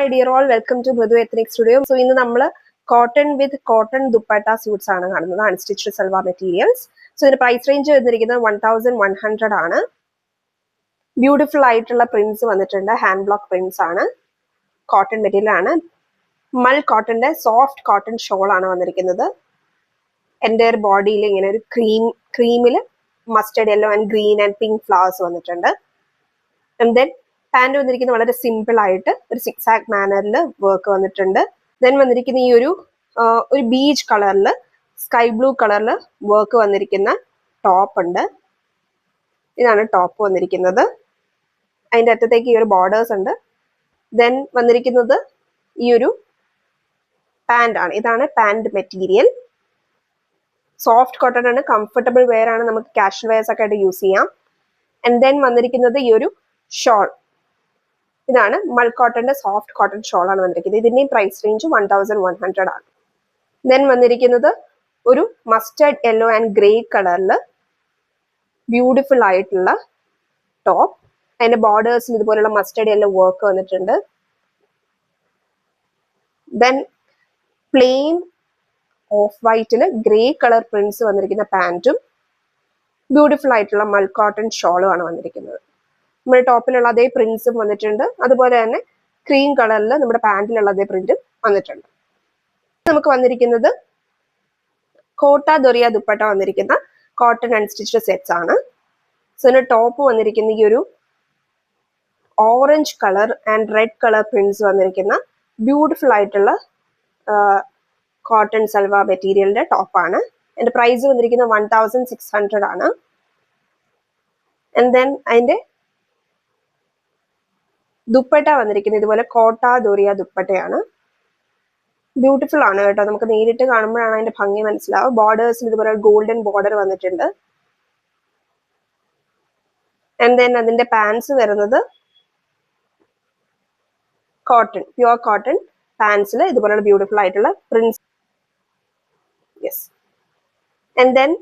Hi dear all, welcome to Mridhu Ethnic Studio. So ഇന്ന് നമ്മൾ cotton with cotton dupatta suits ആണ് കാണുന്നത്, unstitched salwar materials. So ഇതിന്റെ price range വന്നിരിക്കുന്നത് 1100 ആണ്. ബ്യൂട്ടിഫുൾ ആയിട്ടുള്ള പ്രിന്റ്സ് വന്നിട്ടുണ്ട്, ഹാൻഡ് ബ്ലോക്ക് പ്രിന്റ്സ് ആണ്, കോട്ടൺ മെറ്റീരിയൽ ആണ്. മൾ കോട്ടന്റെ സോഫ്റ്റ് കോട്ടൺ ഷോൾ ആണ് വന്നിരിക്കുന്നത്. എൻ്റയർ ബോഡിയിൽ ഇങ്ങനെ ഒരു ക്രീമിൽ mustard yellow and green and pink flowers വന്നിട്ടുണ്ട്. ആൻഡ് ദെൻ പാൻറ് വന്നിരിക്കുന്നത് വളരെ സിമ്പിൾ ആയിട്ട് ഒരു സിക്സ് ആക്ക് മാനറിൽ വർക്ക് വന്നിട്ടുണ്ട്. ദെൻ വന്നിരിക്കുന്ന ഈ ഒരു ബീച്ച് കളറിൽ സ്കൈ ബ്ലൂ കളറിൽ വർക്ക് വന്നിരിക്കുന്ന ടോപ്പ് ഉണ്ട്. ഇതാണ് ടോപ്പ് വന്നിരിക്കുന്നത്. അതിൻ്റെ അറ്റത്തേക്ക് ഈ ഒരു ബോർഡേഴ്സ് ഉണ്ട്. ദെൻ വന്നിരിക്കുന്നത് ഈ ഒരു പാൻറ് ആണ്. ഇതാണ് പാൻറ് മെറ്റീരിയൽ. സോഫ്റ്റ് കോട്ടൺ ആണ്, കംഫർട്ടബിൾ വെയർ ആണ്, നമുക്ക് കാഷ്വൽ വെയർസ് ഒക്കെ ആയിട്ട് യൂസ് ചെയ്യാം. ആൻഡ് ദെൻ വന്നിരിക്കുന്നത് ഈ ഒരു ഷോൾ. ഇതാണ് മൾ കോട്ടന്റെ സോഫ്റ്റ് കോട്ടൺ ഷോൾ ആണ് വന്നിരിക്കുന്നത്. ഇതിന്റെയും പ്രൈസ് റേഞ്ച് 1100 ആണ്. ദെൻ വന്നിരിക്കുന്നത് ഒരു മസ്റ്റർഡ് യെല്ലോ ആൻഡ് ഗ്രേ കളറിൽ ബ്യൂട്ടിഫുൾ ആയിട്ടുള്ള ടോപ്പ്. അതിന്റെ ബോർഡേഴ്സിൽ ഇതുപോലുള്ള മസ്റ്റർഡ് യെല്ലോ വർക്ക് വന്നിട്ടുണ്ട്. ദെൻ പ്ലെയിൻ ഓഫ് വൈറ്റിൽ ഗ്രേ കളർ പ്രിന്റ്സ് വന്നിരിക്കുന്ന പാൻറ്റും ബ്യൂട്ടിഫുൾ ആയിട്ടുള്ള മൾ കോട്ടൺ ഷോളും ആണ് വന്നിരിക്കുന്നത്. നമ്മുടെ ടോപ്പിലുള്ള അതേ പ്രിന്റ്സും വന്നിട്ടുണ്ട്. അതുപോലെ തന്നെ ക്രീം കളറിൽ നമ്മുടെ പാൻറ്റിലുള്ള അതേ പ്രിന്റും വന്നിട്ടുണ്ട്. നമുക്ക് വന്നിരിക്കുന്നത് കോട്ട ദൊറിയ ദുപ്പട്ട വന്നിരിക്കുന്ന കോട്ടൺ അൺസ്റ്റിച്ച്ഡ് സെറ്റ്സ് ആണ്. സോ ഇതിന്റെ ടോപ്പ് വന്നിരിക്കുന്ന ഈ ഒരു orange colour and red colour prints വന്നിരിക്കുന്ന ബ്യൂട്ടിഫുൾ ആയിട്ടുള്ള കോട്ടൺ സൽവാർ മെറ്റീരിയലിന്റെ ടോപ്പാണ്. അതിന്റെ പ്രൈസ് വന്നിരിക്കുന്നത് 1600 ആണ്. ആൻഡ് ദെൻ അതിന്റെ ദുപ്പട്ട വന്നിരിക്കുന്നത് ഇതുപോലെ കോട്ട ദൊറിയ ദുപ്പട്ടയാണ്. ബ്യൂട്ടിഫുൾ ആണ് കേട്ടോ, നമുക്ക് നേരിട്ട് കാണുമ്പോഴാണ് അതിന്റെ ഭംഗി മനസ്സിലാവും. ബോർഡേഴ്സിൽ ഇതുപോലെ ഗോൾഡൻ ബോർഡർ വന്നിട്ടുണ്ട്. ആൻഡ് ദെൻ അതിന്റെ പാൻസ് വരുന്നത് കോട്ടൺ, പ്യുവർ കോട്ടൺ പാൻസിൽ ഇതുപോലുള്ള ബ്യൂട്ടിഫുൾ ആയിട്ടുള്ള prints. Yes. And then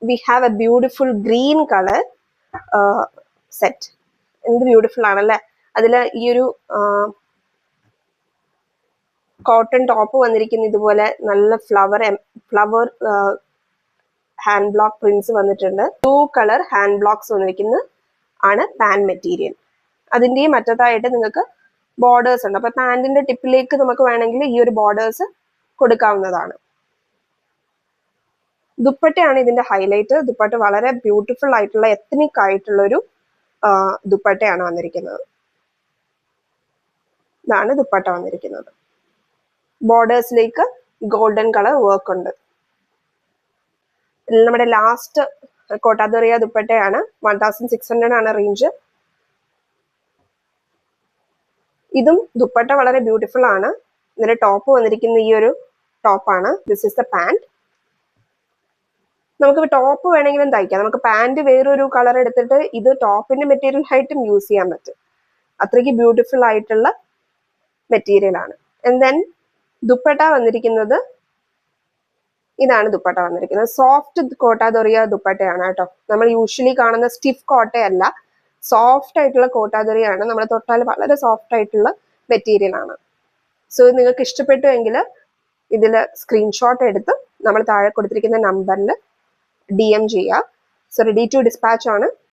we have A beautiful green colour set. എന്ത് ബ്യൂട്ടിഫുൾ ആണല്ലേ. അതിൽ ഈ ഒരു കോട്ടൺ ടോപ്പ് വന്നിരിക്കുന്ന ഇതുപോലെ നല്ല ഫ്ലവർ ഹാൻഡ് ബ്ലോക്ക് പ്രിന്റ്സ് വന്നിട്ടുണ്ട്. ബ്ലൂ കളർ ഹാൻഡ് ബ്ലോക്സ് വന്നിരിക്കുന്ന ആണ് പാൻ മെറ്റീരിയൽ. അതിൻ്റെയും മറ്റത്തായിട്ട് നിങ്ങൾക്ക് ബോർഡേഴ്സ് ഉണ്ട്. അപ്പൊ പാൻറ്റിന്റെ ടിപ്പിലേക്ക് നമുക്ക് വേണമെങ്കിൽ ഈ ഒരു ബോർഡേഴ്സ് കൊടുക്കാവുന്നതാണ്. ദുപ്പട്ടയാണ് ഇതിന്റെ ഹൈലൈറ്റ്. ദുപ്പട്ട വളരെ ബ്യൂട്ടിഫുൾ ആയിട്ടുള്ള എത്നിക് ആയിട്ടുള്ള ഒരു ദുപ്പട്ടയാണ് വന്നിരിക്കുന്നത്. ഇതാണ് ദുപ്പട്ട വന്നിരിക്കുന്നത്. ബോർഡേഴ്സിലേക്ക് ഗോൾഡൻ കളർ വർക്ക് ഉണ്ട്. നമ്മുടെ ലാസ്റ്റ് കോട്ട ദൊറിയ ദുപ്പട്ടയാണ്. 1600 ആണ് റേഞ്ച്. ഇതും ദുപ്പട്ട വളരെ ബ്യൂട്ടിഫുൾ ആണ്. ഇതിന്റെ ടോപ്പ് വന്നിരിക്കുന്ന ഈ ഒരു ടോപ്പാണ്. This is the pant. നമുക്ക് ടോപ്പ് വേണമെങ്കിലും തയ്ക്കാം. നമുക്ക് പാൻറ് വേറൊരു കളർ എടുത്തിട്ട് ഇത് ടോപ്പിന്റെ മെറ്റീരിയൽ ആയിട്ടും യൂസ് ചെയ്യാൻ പറ്റും. അത്രയ്ക്ക് ബ്യൂട്ടിഫുൾ ആയിട്ടുള്ള മെറ്റീരിയൽ ആണ്. ആൻഡ് ദെൻ ദുപ്പട്ട വന്നിരിക്കുന്നത് ഇതാണ്. ദുപ്പട്ട വന്നിരിക്കുന്നത് സോഫ്റ്റ് കോട്ട ദൊറിയ ദുപ്പട്ടയാണ് കേട്ടോ. നമ്മൾ യൂഷ്വലി കാണുന്ന സ്റ്റിഫ് കോട്ടയല്ല, സോഫ്റ്റ് ആയിട്ടുള്ള കോട്ട ദൊറിയാണ്. നമ്മൾ തൊട്ടാൽ വളരെ സോഫ്റ്റ് ആയിട്ടുള്ള മെറ്റീരിയൽ ആണ്. സോ നിങ്ങൾക്ക് ഇഷ്ടപ്പെട്ടു എങ്കിൽ ഇതിൽ സ്ക്രീൻഷോട്ട് എടുത്ത് നമ്മൾ താഴെ കൊടുത്തിരിക്കുന്ന നമ്പറിൽ DM ചെയ്യുക. സോ റെഡി ടു ഡിസ്പാച്ച് ആണ്.